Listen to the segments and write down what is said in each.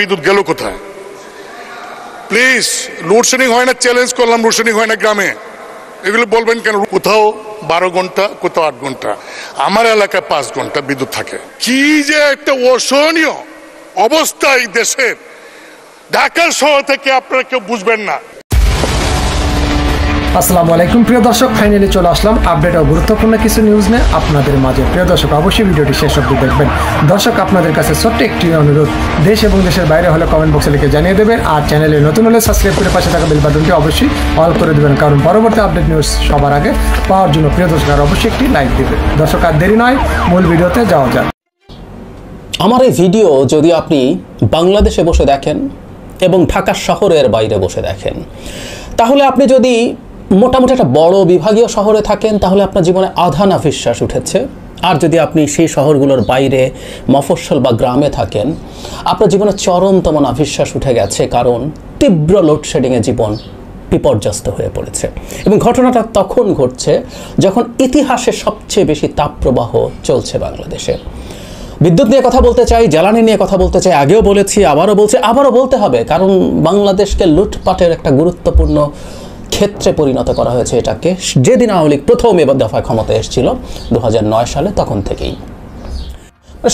বিদ্যুৎ গেল কোথায়? প্লিজ, লোডশেডিং হয় না, চ্যালেঞ্জ করলাম, লোডশেডিং হয় না গ্রামে, এগুলো বলবেন কেন? কোথাও 12 ঘন্টা, কোথাও 8 ঘন্টা, আমার এলাকায় 5 ঘন্টা বিদ্যুৎ থাকে। কি যে একটা অসহনীয় অবস্থা এই দেশের, ঢাকা শহর থেকে আপনারা কেউ বুঝবেন না। আসসালামু আলাইকুম প্রিয় দর্শক, ফাইনালি চলে আসলাম আপডেট ও গুরুত্বপূর্ণ কিছু নিউজ নিয়ে আপনাদের মাঝে। প্রিয় দর্শক, অবশ্যই ভিডিওটি শেষ অবধি দেখবেন। দর্শক, আপনাদের কাছে ছোট্ট একটি অনুরোধ, দেশ এবং দেশের বাইরে হলে কমেন্ট বক্সে লিখে জানিয়ে দেবেন, আর চ্যানেলে নতুন হলে সাবস্ক্রাইব করে পাশে থাকা বেল বাটনটি অবশ্যই অল করে দেবেন, কারণ পরবর্তী আপডেট নিউজ সবার আগে পাওয়ার জন্য প্রিয় দর্শক আর অবশ্যই একটি লাইক দেবেন। দর্শক, আর দেরি নয়, মূল ভিডিওতে যাওয়া যাক। আমার এই ভিডিও যদি আপনি বাংলাদেশে বসে দেখেন এবং ঢাকা শহরের বাইরে বসে দেখেন, তাহলে আপনি যদি মোটামুটি একটা বড় বিভাগীয় শহরে থাকেন, তাহলে আপনার জীবনে আধা নাভিশ্বাস উঠেছে। আর যদি আপনি সেই শহরগুলোর বাইরে মফস্বল বা গ্রামে থাকেন, আপনার জীবনে চরমতম নাভিশ্বাস উঠে গেছে, কারণ তীব্র লোডশেডিংয়ে জীবন বিপর্যস্ত হয়ে পড়েছে। এবং ঘটনাটা তখন ঘটছে যখন ইতিহাসে সবচেয়ে বেশি তাপপ্রবাহ চলছে বাংলাদেশে। বিদ্যুৎ নিয়ে কথা বলতে চাই, জ্বালানি নিয়ে কথা বলতে চাই, আগেও বলেছি, আবারও বলতে হবে, কারণ বাংলাদেশকে লুটপাটের একটা গুরুত্বপূর্ণ ক্ষেত্রে পরিণত করা হয়েছে এটাকে। যেদিন আওয়ামী লীগ প্রথম এবার দফায় ক্ষমতায় এসেছিল 2009 সালে, তখন থেকেই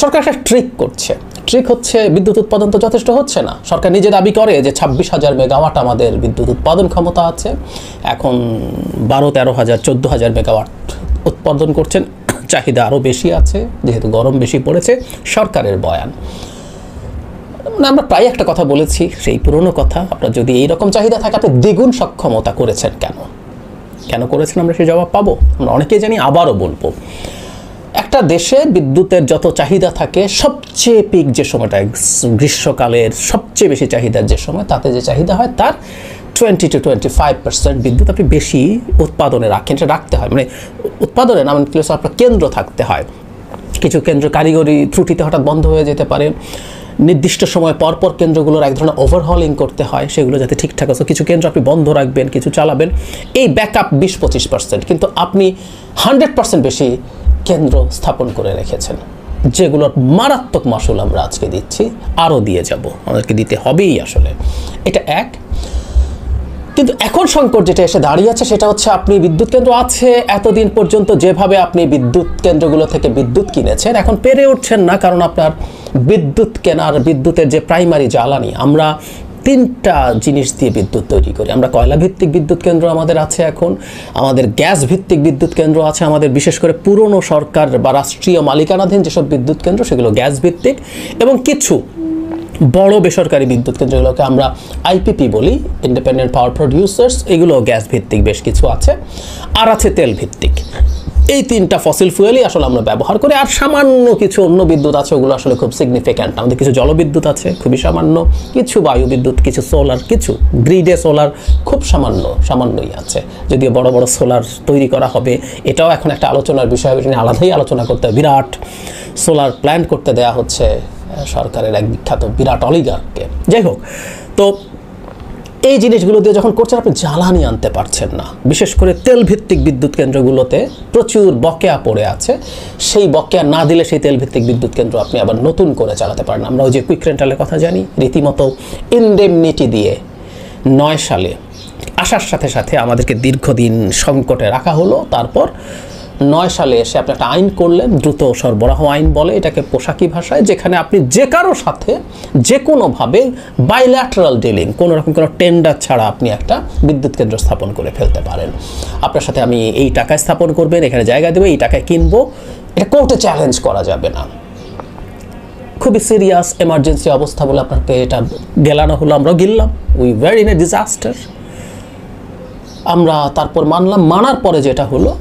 সরকার একটা ট্রিক করছে। ট্রিক হচ্ছে, বিদ্যুৎ উৎপাদন তো যথেষ্ট হচ্ছে না। সরকার নিজে দাবি করে যে 26,000 মেগাওয়াট আমাদের বিদ্যুৎ উৎপাদন ক্ষমতা আছে, এখন 12-13,000 14,000 মেগাওয়াট উৎপাদন করছেন। চাহিদা আরও বেশি আছে, যেহেতু গরম বেশি পড়েছে। সরকারের বয়ান, আমরা প্রায় একটা কথা বলেছি, সেই পুরনো কথা, আপনার যদি এইরকম চাহিদা থাকে, আপনি দ্বিগুণ সক্ষমতা করেছেন কেন করেছেন? আমরা সেই জবাব পাবো। আমরা অনেকেই জানি, আবারও বলবো, একটা দেশে বিদ্যুতের যত চাহিদা থাকে, সবচেয়ে পিক যে সময়টা, গ্রীষ্মকালের সবচেয়ে বেশি চাহিদার যে সময়, তাতে যে চাহিদা হয় তার 20-25% বিদ্যুৎ আপনি বেশি উৎপাদনে রাখেন। সেটা রাখতে হয়, মানে উৎপাদনে না, আপনার কেন্দ্র থাকতে হয়। কিছু কেন্দ্র কারিগরি ত্রুটিতে হঠাৎ বন্ধ হয়ে যেতে পারে, নির্দিষ্ট সময় পরপর কেন্দ্রগুলোর এক ধরনের ওভারহলিং করতে হয়, সেগুলো যাতে ঠিকঠাক আছে। কিছু কেন্দ্র আপনি বন্ধ রাখবেন, কিছু চালাবেন, এই ব্যাকআপ 20-25%, কিন্তু আপনি 100% বেশি কেন্দ্র স্থাপন করে রেখেছেন, যেগুলোর মারাত্মক মাসুল আমরা আজকে দিচ্ছি, আরও দিয়ে যাব, আমাদেরকে দিতে হবেই আসলে। এটা এক। কিন্তু এখন সংকট যেটা এসে দাঁড়িয়েছে, সেটা হচ্ছে, আপনি বিদ্যুৎ কেন্দ্র আছে, এতদিন পর্যন্ত যেভাবে আপনি বিদ্যুৎ কেন্দ্রগুলো থেকে বিদ্যুৎ কিনেছেন, এখন পেরে উঠছেন না, কারণ আপনার বিদ্যুৎ কেনার, বিদ্যুতের যে প্রাইমারি জ্বালানি, আমরা 3টা জিনিস দিয়ে বিদ্যুৎ তৈরি করি। আমরা কয়লা ভিত্তিক বিদ্যুৎ কেন্দ্র আমাদের আছে এখন, আমাদের গ্যাস ভিত্তিক বিদ্যুৎ কেন্দ্র আছে আমাদের, বিশেষ করে পুরনো সরকার বা রাষ্ট্রীয় মালিকানাধীন যেসব বিদ্যুৎ কেন্দ্র, সেগুলো গ্যাস ভিত্তিক, এবং কিছু বড় বেসরকারি বিদ্যুৎ কেন্দ্রগুলোকে আমরা আইপিপি বলি, ইন্ডিপেন্ডেন্ট পাওয়ার প্রডিউসার্স, এগুলো গ্যাস ভিত্তিক বেশ কিছু আছে, আর আছে তেল ভিত্তিক। এই 3টা ফসিল ফুয়েলই আসলে আমরা ব্যবহার করি। আর সামান্য কিছু অন্য বিদ্যুৎ আছে, ওগুলো আসলে খুব সিগনিফিক্যান্ট। আমাদের কিছু জলবিদ্যুৎ আছে খুবই সামান্য, কিছু বায়ু বিদ্যুৎ, কিছু সোলার, কিছু গ্রিডে সোলার খুব সামান্যই আছে। যদিও বড় বড় সোলার তৈরি করা হবে, এটাও এখন একটা আলোচনার বিষয়, এটা নিয়ে আলাদাই আলোচনা করতে হবে। বিরাট সোলার প্ল্যান্ট করতে দেয়া হচ্ছে সরকারের এক বিখ্যাত বিরাট অলিগার্ককে। যাই হোক, তো এই জিনিসগুলো দিয়ে যখন করছেন, আপনি জ্বালানি আনতে পারছেন না। বিশেষ করে তেল ভিত্তিক বিদ্যুৎ কেন্দ্রগুলোতে প্রচুর বকেয়া পড়ে আছে। সেই বকেয়া না দিলে সেই তেল ভিত্তিক বিদ্যুৎ কেন্দ্র আপনি আবার নতুন করে চালাতে পারেন। আমরা ওই যে কুইক রেন্টালের কথা জানি, রীতিমতো ইনডেমনিটি দিয়ে 9 সালে আসার সাথে সাথে আমাদেরকে দীর্ঘদিন সংকটে রাখা হলো। তারপর 9 সালে এসে আপনি একটা আইন করলেন, দ্রুত সরবরাহ আইন বলে এটাকে পোশাকি ভাষায়, যেখানে আপনি যে কারো সাথে যে কোনোভাবে বাইল্যাটারাল ডিলিং, কোনো রকম কোনো টেন্ডার ছাড়া আপনি একটা বিদ্যুৎ কেন্দ্র স্থাপন করে ফেলতে পারেন। আপনার সাথে আমি এই টাকায় স্থাপন করবেন, এখানে জায়গা দেবো, এই টাকায় কিনবো, এটা কোর্টে চ্যালেঞ্জ করা যাবে না। খুবই সিরিয়াস এমার্জেন্সি অবস্থা বলে আপনাকে এটা গেলানো হলো, আমরাও গিললাম, we were in a disaster. আমরা তারপর মানার পরে যেটা হলো,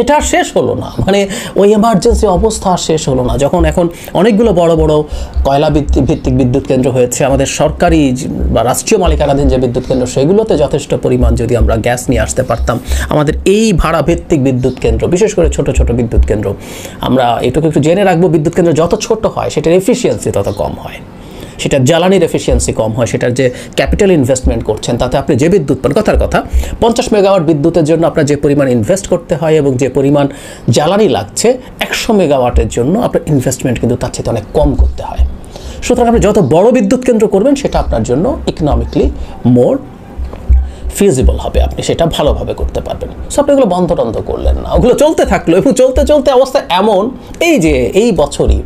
এটা শেষ হলো না, মানে ওই এমার্জেন্সি অবস্থা শেষ হলো না। যখন এখন অনেকগুলো বড় বড় কয়লা ভিত্তিক বিদ্যুৎ কেন্দ্র হয়েছে, আমাদের সরকারি বা রাষ্ট্রীয় মালিকানাধীন যে বিদ্যুৎ কেন্দ্র, সেগুলোতে যথেষ্ট পরিমাণ যদি আমরা গ্যাস নিয়ে আসতে পারতাম, আমাদের এই ভাড়া ভিত্তিক বিদ্যুৎ কেন্দ্র, বিশেষ করে ছোট ছোট বিদ্যুৎ কেন্দ্র, আমরা এটুকু একটু জেনে রাখবো, বিদ্যুৎ কেন্দ্র যত ছোট হয় সেটার এফিসিয়েন্সি তত কম হয়। সেটার জ্বালানির এফিসিয়েন্সি কম হয়, সেটার যে ক্যাপিটাল ইনভেস্টমেন্ট করছেন তাতে আপনি যে বিদ্যুৎ পান, কথার কথা 50 মেগাওয়াট বিদ্যুতের জন্য আপনার যে পরিমাণ ইনভেস্ট করতে হয় এবং যে পরিমাণ জ্বালানি লাগছে 100 মেগাওয়াটের জন্য আপনার ইনভেস্টমেন্ট কিন্তু তার চেয়ে অনেক কম করতে হয়। সুতরাং আপনি যত বড় বিদ্যুৎ কেন্দ্র করবেন সেটা আপনার জন্য ইকোনমিকলি মোর ফিজিবল হবে, আপনি সেটা ভালোভাবে করতে পারবেন। সো আপনি এগুলো বন্ধ টন্ধ করলেন না, ওগুলো চলতে থাকলো এবং চলতে চলতে অবস্থা এমন, এই যে এই বছরই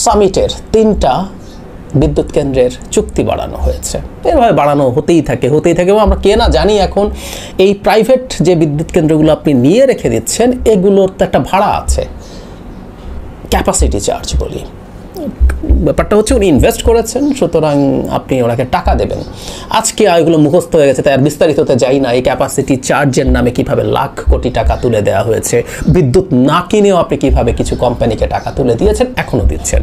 সামিটের 3টা বিদ্যুৎ কেন্দ্রের চুক্তি বাড়ানো হয়েছে। এভাবে বাড়ানো হতেই থাকে এবং আমরা কে না জানি এখন এই প্রাইভেট যে বিদ্যুৎ কেন্দ্রগুলো আপনি নিয়ে রেখে দিচ্ছেন এগুলোর তো একটা ভাড়া আছে, ক্যাপাসিটি চার্জ বলি। ব্যাপারটা হচ্ছে উনি ইনভেস্ট করেছেন, সুতরাং আপনি ওনাকে টাকা দেবেন। আজকে এগুলো মুখস্থ হয়ে গেছে, তাই আর বিস্তারিততে যাই না। এই ক্যাপাসিটি চার্জের নামে কিভাবে লাখ কোটি টাকা তুলে দেওয়া হয়েছে, বিদ্যুৎ না কিনেও আপনি কিভাবে কিছু কোম্পানিকে টাকা তুলে দিয়েছেন, এখনও দিচ্ছেন।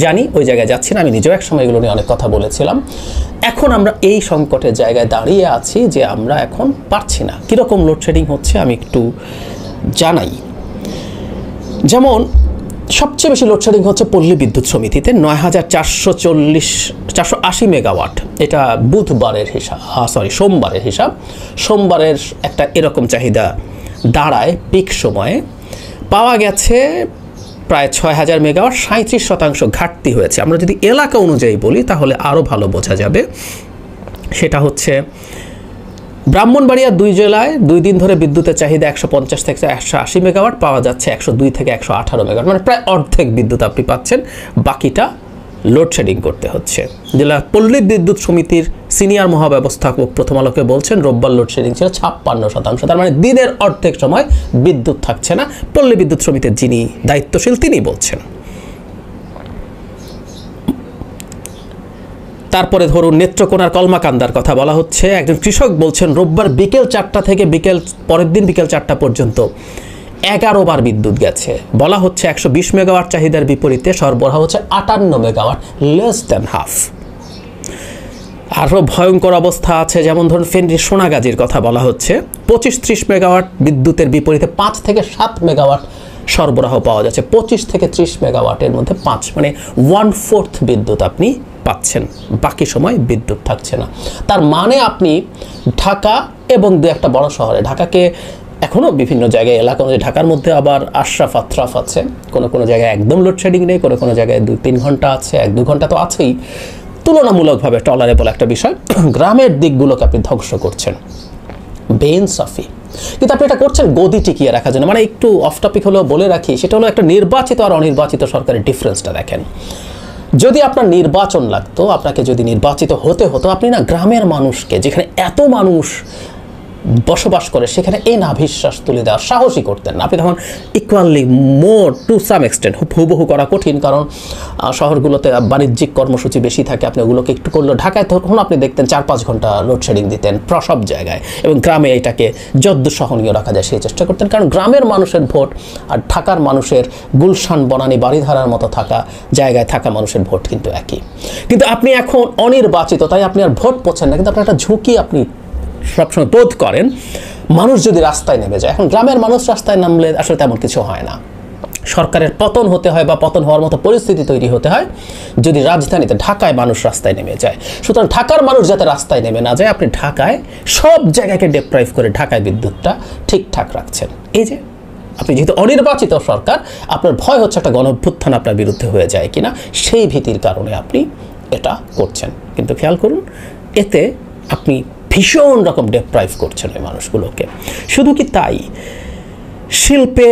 জানি, ওই জায়গায় যাচ্ছি না, আমি নিজেও এক সময় এগুলো নিয়ে অনেক কথা বলেছিলাম। এখন আমরা এই সংকটের জায়গায় দাঁড়িয়ে আছি যে আমরা এখন পারছি না। কীরকম লোডশেডিং হচ্ছে আমি একটু জানাই। যেমন সবচেয়ে বেশি লোডশেডিং হচ্ছে পল্লী বিদ্যুৎ সমিতিতে 9480 মেগাওয়াট। এটা বুধবারের হিসাব, সোমবারের হিসাব। সোমবারের একটা এরকম চাহিদা দাঁড়ায় পিক সময়ে পাওয়া গেছে প্রায় 6000 মেগাওয়াট, 37% ঘাটতি হয়েছে। আমরা যদি এলাকা অনুযায়ী বলি তাহলে আরও ভালো বোঝা যাবে। সেটা হচ্ছে ব্রাহ্মণবাড়িয়া 2 জেলায় 2 দিন ধরে বিদ্যুতের চাহিদা 150 থেকে 180 মেগাওয়াট, পাওয়া যাচ্ছে 102 থেকে 118 মেগাওয়াট, মানে প্রায় অর্ধেক বিদ্যুৎ আপনি পাচ্ছেন, বাকিটা লোডশেডিং করতে হচ্ছে। জেলা পল্লী বিদ্যুৎ সমিতির সিনিয়র মহাব্যবস্থাপক প্রথম আলোকে বলছেন রোববার লোডশেডিং ছিল 56%, তার মানে দিনের অর্ধেক সময় বিদ্যুৎ থাকছে না। পল্লী বিদ্যুৎ সমিতির যিনি দায়িত্বশীল তিনি বলছেন। তারপরে ধরুন নেত্রকোনার কলমাকান্দার কথা বলা হচ্ছে। একজন কৃষক বলছেন রোববার বিকেল 4টা থেকে পরের দিন বিকেল 4টা পর্যন্ত 11 বার বিদ্যুৎ গেছে। বলা হচ্ছে 120 মেগাওয়াট চাহিদার বিপরীতে সরবরাহ হচ্ছে 58 মেগাওয়াট, লেস দ্যান হাফ। আরও ভয়ঙ্কর অবস্থা আছে, যেমন ধরুন ফেনী সোনাগাজীর কথা বলা হচ্ছে 25-30 মেগাওয়াট বিদ্যুতের বিপরীতে 5 থেকে 7 মেগাওয়াট সরবরাহ পাওয়া যাচ্ছে। 25 থেকে 30 মেগাওয়াটের মধ্যে 5, মানে 1/4 বিদ্যুৎ আপনি পাচ্ছেন, বাকি সময় বিদ্যুৎ থাকছে না। তার মানে আপনি ঢাকা এবং দু একটা বড় শহরে, ঢাকাকে এখনও বিভিন্ন জায়গায় এলাকা অনুযায়ী, ঢাকার মধ্যে আবার আশরাফ আত্রাফ আছে, কোনো জায়গায় একদম লোডশেডিং নেই, কোনো জায়গায় 2-3 ঘন্টা আছে, 1-2 ঘন্টা তো আছেই, তুলনামূলকভাবে টলারেবল একটা বিষয়। গ্রামের দিকগুলোকে আপনি ধ্বংস করছেন, বেইনসাফি। কিন্তু আপনি এটা করছেন গদি টিকিয়ে রাখার জন্য। মানে একটু অফ টপিক হলেও বলে রাখি, সেটা হলো একটা নির্বাচিত আর অনির্বাচিত সরকারের ডিফারেন্সটা দেখেন। যদি আপনার নির্বাচন লাগতো, আপনাকে যদি নির্বাচিত হতে হতো, আপনি না গ্রামের মানুষকে, যেখানে এত মানুষ বসবাস করে, সেখানে এই নাভিশ্বাস তুলে দেওয়ার সাহসই করতেন না। আপনি তখন equally more to some extent, হুবহু করা কঠিন, কারণ শহরগুলোতে বাণিজ্যিক কর্মসূচি বেশি থাকে, আপনি ওগুলোকে একটু করলেও, ঢাকায় তখন আপনি দেখতেন 4-5 ঘন্টা লোডশেডিং দিতেন সব জায়গায়, এবং গ্রামে এটাকে যদ্দূর সহনীয় রাখা যায় সেই চেষ্টা করতেন, কারণ গ্রামের মানুষের ভোট আর ঢাকার মানুষের গুলশান বনানী বাড়িধারার মতো থাকা জায়গায় থাকা মানুষের ভোট কিন্তু একই। কিন্তু আপনি এখন অনির্বাচিত, তাই আপনি আর ভোট পাচ্ছেন না, কিন্তু আপনার একটা ঝুঁকি আপনি সবসময় বোধ করেন। মানুষ যদি রাস্তায় নেমে যায়, এখন গ্রামের মানুষ রাস্তায় নামলে আসলে তেমন কিছু হয় না। সরকারের পতন হতে হয় বা পতন হওয়ার মতো পরিস্থিতি তৈরি হতে হয় যদি রাজধানীতে ঢাকায় মানুষ রাস্তায় নেমে যায়। সুতরাং ঢাকার মানুষ যাতে রাস্তায় নেমে না যায়, আপনি ঢাকায় সব জায়গাকে ডেপ্রাইভ করে ঢাকায় বিদ্যুৎটা ঠিকঠাক রাখছেন। এই যে আপনি যেহেতু অনির্বাচিত সরকার, আপনার ভয় হচ্ছে একটা গণঅভ্যুত্থান আপনার বিরুদ্ধে হয়ে যায় কিনা, সেই ভীতির কারণে আপনি এটা করছেন। কিন্তু খেয়াল করুন, এতে আপনি ভীষণ রকম ডেপ্রাইভ করছেন ওই মানুষগুলোকে। শুধু কি তাই, শিল্পে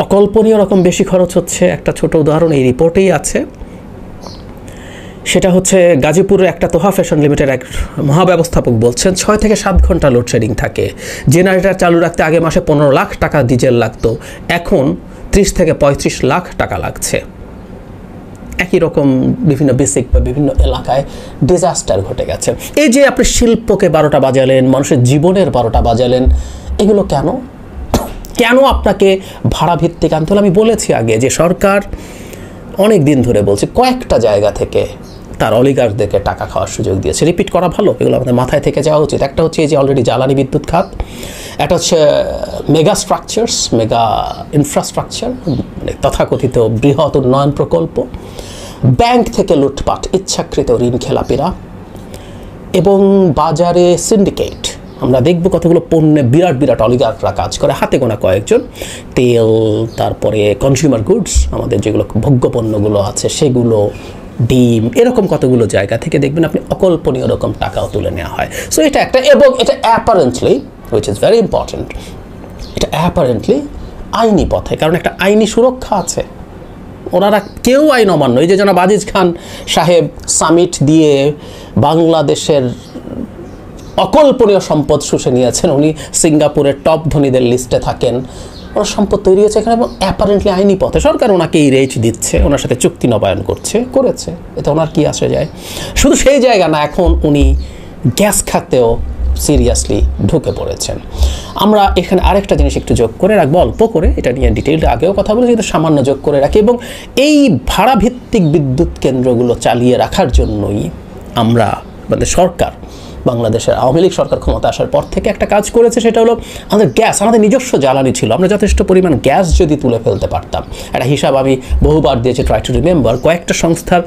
অকল্পনীয় রকম বেশি খরচ হচ্ছে। একটা ছোট উদাহরণ এই রিপোর্টেই আছে, সেটা হচ্ছে গাজীপুরের একটা তোহা ফ্যাশন লিমিটেড এক মহাব্যবস্থাপক বলছেন 6 থেকে 7 ঘন্টা লোডশেডিং থাকে। জেনারেটর চালু রাখতে আগে মাসে 15 লাখ টাকা ডিজেল লাগতো, এখন 30 থেকে 35 লাখ টাকা লাগছে। একই রকম বিভিন্ন বেসিক বা বিভিন্ন এলাকায় ডিজাস্টার ঘটে গেছে। এই যে আপনি শিল্পকে 12টা বাজালেন, মানুষের জীবনের 12টা বাজালেন, এগুলো কেন আপনাকে ভাড়া ভিত্তিক আনতে হলো? আমি বলেছি আগে যে সরকার অনেক দিন ধরে বলছে, কয়েকটা জায়গা থেকে তার অলিগারদেরকে টাকা খাওয়ার সুযোগ দিয়েছে। রিপিট করা ভালো, এগুলো আমাদের মাথায় থেকে যাওয়া উচিত। একটা হচ্ছে এই যে অলরেডি জ্বালানি বিদ্যুৎ খাত, একটা হচ্ছে মেগা স্ট্রাকচারস, মেগা ইনফ্রাস্ট্রাকচার, মানে তথাকথিত বৃহৎ উন্নয়ন প্রকল্প, ব্যাংক থেকে লুটপাট, ইচ্ছাকৃত ঋণ খেলাপিরা, এবং বাজারে সিন্ডিকেট, আমরা দেখব কতগুলো পণ্যে বিরাট বিরাট অলিগার্করা কাজ করে, হাতে গোনা কয়েকজন। তেল, তারপরে কনজিউমার গুডস, আমাদের যেগুলো ভোগ্য পণ্যগুলো আছে সেগুলো, ডিম, এরকম কতগুলো জায়গা থেকে দেখবেন আপনি অকল্পনীয় রকম টাকাও তুলে নেওয়া হয়। সো এটা একটা, এবং এটা apparently, which is very important, এটা অ্যাপারেন্টলি আইনি পথে, কারণ একটা আইনি সুরক্ষা আছে। ওনারা কেউ আইন অমান্য, এই যে জনাব আজিজ খান সাহেব সামিট দিয়ে বাংলাদেশের অকল্পনীয় সম্পদ শুষে নিয়েছেন, উনি সিঙ্গাপুরের টপ ধনীদের লিস্টে থাকেন, ওনার সম্পদ তৈরি হয়েছে এখানে, এবং অ্যাপারেন্টলি আইনি পথে সরকার ওনাকে এই রেট দিচ্ছে, ওনার সাথে চুক্তি নবায়ন করেছে, এতে ওনার কি আসে যায়। শুধু সেই জায়গা না, এখন উনি গ্যাস খাতেও সিরিয়াসলি ঢুকে পড়েছেন। আমরা এখানে আরেকটা জিনিস একটু যোগ করে রাখবো, অল্প করে, এটা নিয়ে ডিটেইলটা আগেও কথা বলেছি, কিন্তু সামান্য যোগ করে রাখি। এবং এই ভাড়া ভিত্তিক বিদ্যুৎ কেন্দ্রগুলো চালিয়ে রাখার জন্যই আমরা, মানে সরকার, বাংলাদেশের আওয়ামী লীগ সরকার ক্ষমতা আসার পর থেকে একটা কাজ করেছে, সেটা হলো আমাদের গ্যাস, আমাদের নিজস্ব জ্বালানি ছিল, আমরা যথেষ্ট পরিমাণ গ্যাস যদি তুলে ফেলতে পারতাম। একটা হিসাব আমি বহুবার দিয়েছি, ট্রাই টু রিমেম্বার, কয়েকটা সংস্থার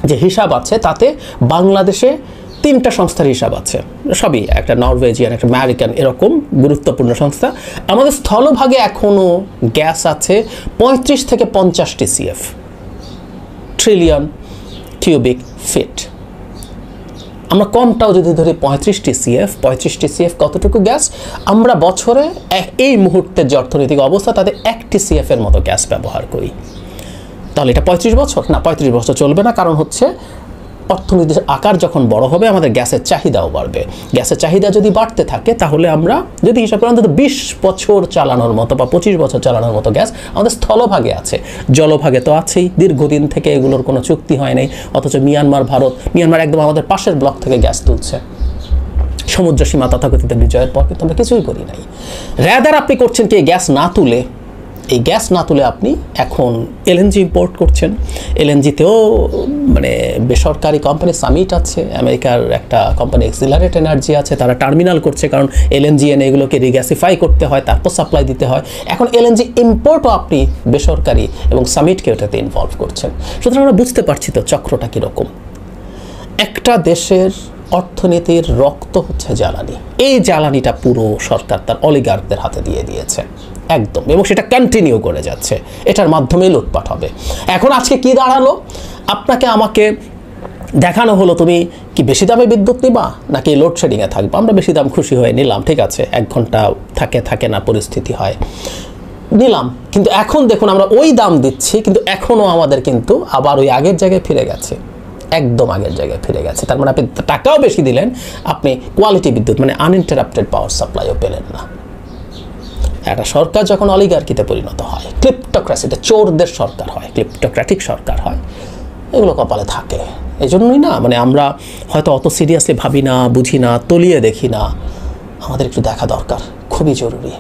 যে হিসাব আছে তাতে বাংলাদেশে 3টা সংস্থার হিসাব আছে, সবই একটা নরওয়েজিয়ান, একটা আমেরিকান, এরকম গুরুত্বপূর্ণ সংস্থা। আমাদের স্থলভাগে এখনও গ্যাস আছে 35 থেকে 50 TCF, ট্রিলিয়ন কিউবিক ফিট। আমরা কমটাও যদি ধরি 35 TCF কতটুকু গ্যাস আমরা বছরে এই মুহূর্তের যে অর্থনৈতিক অবস্থা তাতে 1 TCF এর মতো গ্যাস ব্যবহার করি। তাহলে এটা 35 বছর না, 35 বছর চলবে না, কারণ হচ্ছে অর্থনীতির আকার যখন বড় হবে আমাদের গ্যাসের চাহিদাও বাড়বে। গ্যাসের চাহিদা যদি বাড়তে থাকে তাহলে আমরা যদি হিসাব করি অন্তত 20 বছর চালানোর মতো বা 25 বছর চালানোর মতো গ্যাস আমাদের স্থলভাগে আছে। জলভাগে তো আছেই, দীর্ঘদিন থেকে এগুলোর কোনো চুক্তি হয় নাই, অথচ মিয়ানমার একদম আমাদের পাশের ব্লক থেকে গ্যাস তুলছে। সমুদ্র সীমা তথাকথিত বিজয়ের পর কিন্তু আমরা কিছুই করি নাই। র্যাদার আপনি করছেন কি গ্যাস না তুলে, এই গ্যাস না তুলে আপনি এখন এলএনজি ইম্পোর্ট করছেন। এলএনজিতেও মানে বেসরকারি কোম্পানি সামিট আছে, আমেরিকার একটা কোম্পানি এক্সিলারেট এনার্জি আছে, তারা টার্মিনাল করছে, কারণ এলএনজি এনে এগুলোকে রিগ্যাসিফাই করতে হয়, তারপর সাপ্লাই দিতে হয়। এখন এলএনজি ইম্পোর্টও আপনি বেসরকারি এবং সামিটকে ওটাতে ইনভলভ করছেন। সুতরাং আমরা বুঝতে পারছি তো চক্রটা কীরকম। একটা দেশের অর্থনীতির রক্ত হচ্ছে জ্বালানি, এই জ্বালানিটা পুরো সরকার তার অলিগার্কদের হাতে দিয়ে দিয়েছে একদম, এবং সেটা কন্টিনিউ করে যাচ্ছে, এটার মাধ্যমেই লুটপাট হবে। এখন আজকে কি দাঁড়ালো, আপনাকে আমাকে দেখানো হলো তুমি কি বেশি দামে বিদ্যুৎ নিবা নাকি লোডশেডিংয়ে থাকবে। আমরা বেশি দাম খুশি হয়ে নিলাম, ঠিক আছে, 1 ঘন্টা থাকে না পরিস্থিতি হয়, নিলাম। কিন্তু এখন দেখুন আমরা ওই দাম দিচ্ছি, কিন্তু এখনও আমাদের কিন্তু আবার ওই আগের জায়গায় ফিরে গেছে, একদম আগের জায়গায় ফিরে গেছে। তার মানে আপনি টাকাও বেশি দিলেন, আপনি কোয়ালিটি বিদ্যুৎ মানে আনইন্টারাপ্টেড পাওয়ার সাপ্লাইও পেলেন না। একটা সরকার যখন অলিগার্কিতে পরিণত হয়, ক্লিপ্টোক্রেসিতে চোরদের সরকার হয়, ক্লিপ্টোক্র্যাটিক সরকার হয়, এগুলো কপালে থাকে। এই জন্যই না মানে আমরা হয়তো অত সিরিয়াসলি ভাবি না, বুঝি না, তলিয়ে দেখি না। আমাদের একটু দেখা দরকার, খুবই জরুরি।